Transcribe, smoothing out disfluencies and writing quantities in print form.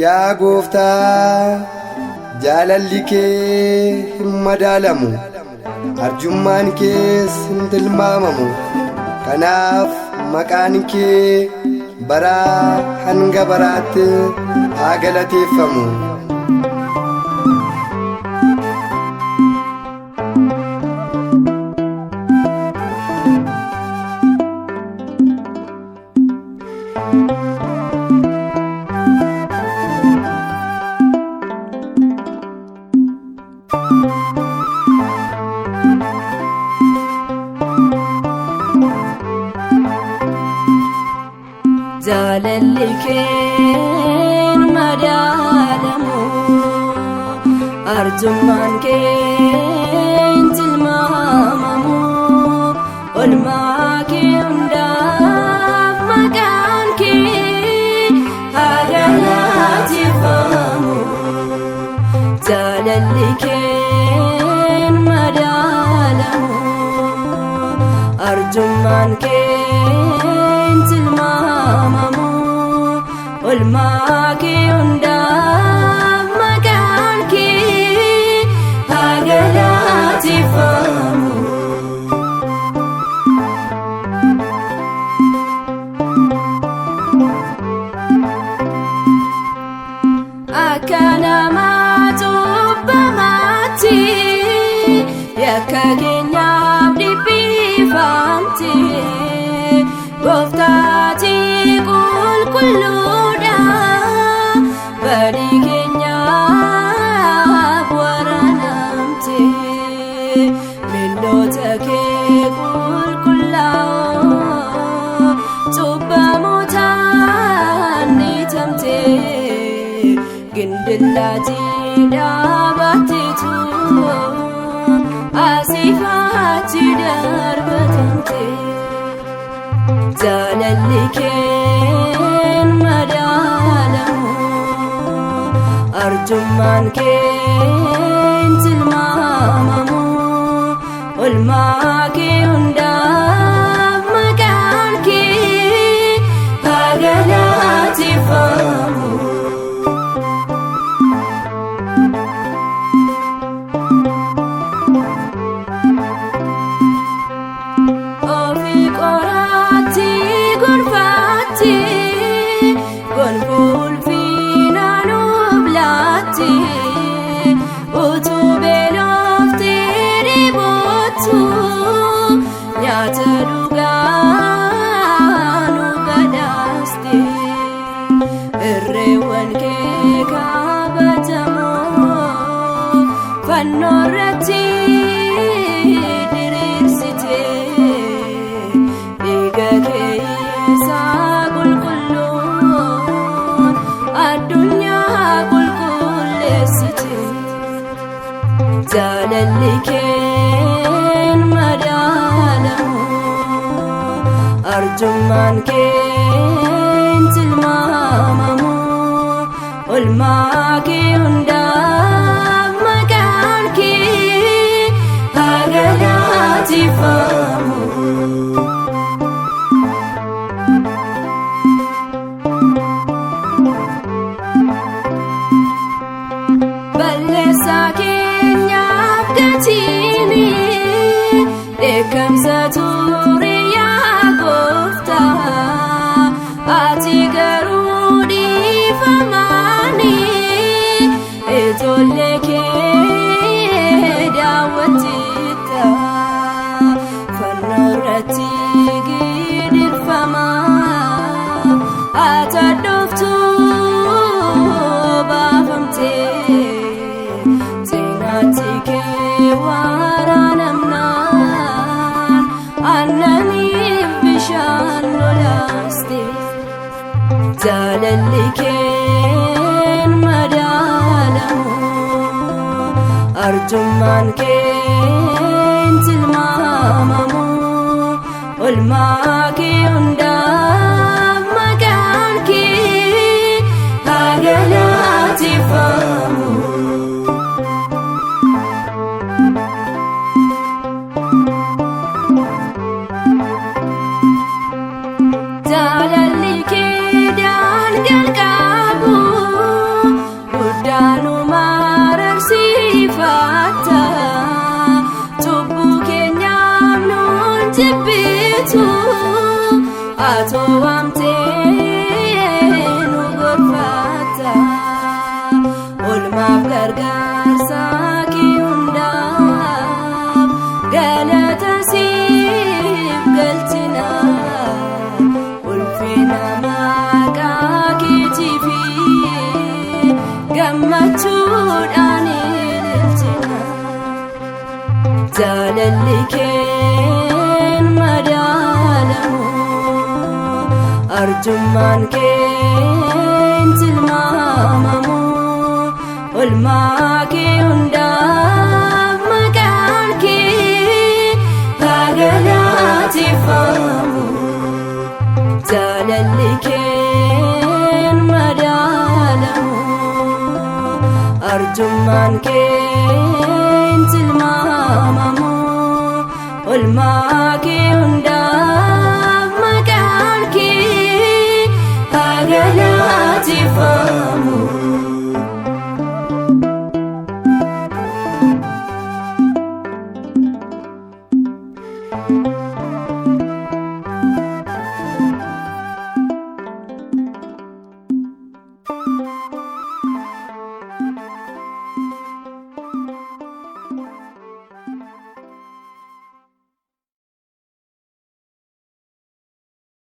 yaa gooftaa jaalalli kee hin madaalamu arjummaan kees hin tilmaamamu kanaaf maqaan kee baraa hanga baraatti haa galateeffamu. jaalalli keen madaalamu arjummaan keen tilmaamamu olmaa kee hundaaf maqaan kee haa galateeffamu. jaalalli keen madaalamu arjummaan keen tilmaamamu olmaa kee hundaaf maqaan kee haa galateeffamu. akka nama cubbamaatti yakka keenyaaf dhiphifamte gooftaati qulqulluudha badii keenyaaf waranamte miloota kee qulqullaa'oo cubbamootaan dhiitamte gindillaatii dhaabatteetu asiif achi darbatamte. jaalalli keen madaalamu arjummaan keen tilmaamamu olmaa kee hundaaf maqaan kee haa galateeffamu. nyaata dhugaa nu badhaaste irreewwan kee kabajamoo fannoo irratti diriirsite dhiiga keessaa qulqulluun addunyaa qulqulleessite. jaalalli keen madaalamu arjummaan keen tilmaamamu olmaa kee hundaaf maqaan kee haa galateeffamu. balleessaa keenyaaf gatiini dheekkamsa ture yaa gooftaa ati garuu dhiifamaani ijoollee kee daawwattita fannoo irratti gidirfamaa ati addooftuu baafamtee seenaatti kee waraanamnaan annaniif bishaan lolaaste. jaalalli keen madaalamu arjummaan keen tilmaamamu olmaa kee hundaaf maqaan kee haa galateeffamu. jaalalli kee daangal qabu atoo waamtee nu gorfatta oolmaaf gargaarsa kee hundaaf galata siif galchina ulfina maqaa keetiif gammachuudhaan ililchina jaalalli keen madaalamu arjummaan keen tilmaamamu oolmaa kee hundaaf maqaan kee haa galateeffamu jaalalli keen madaalamu arjummaan keen tilmaamamu oolmaa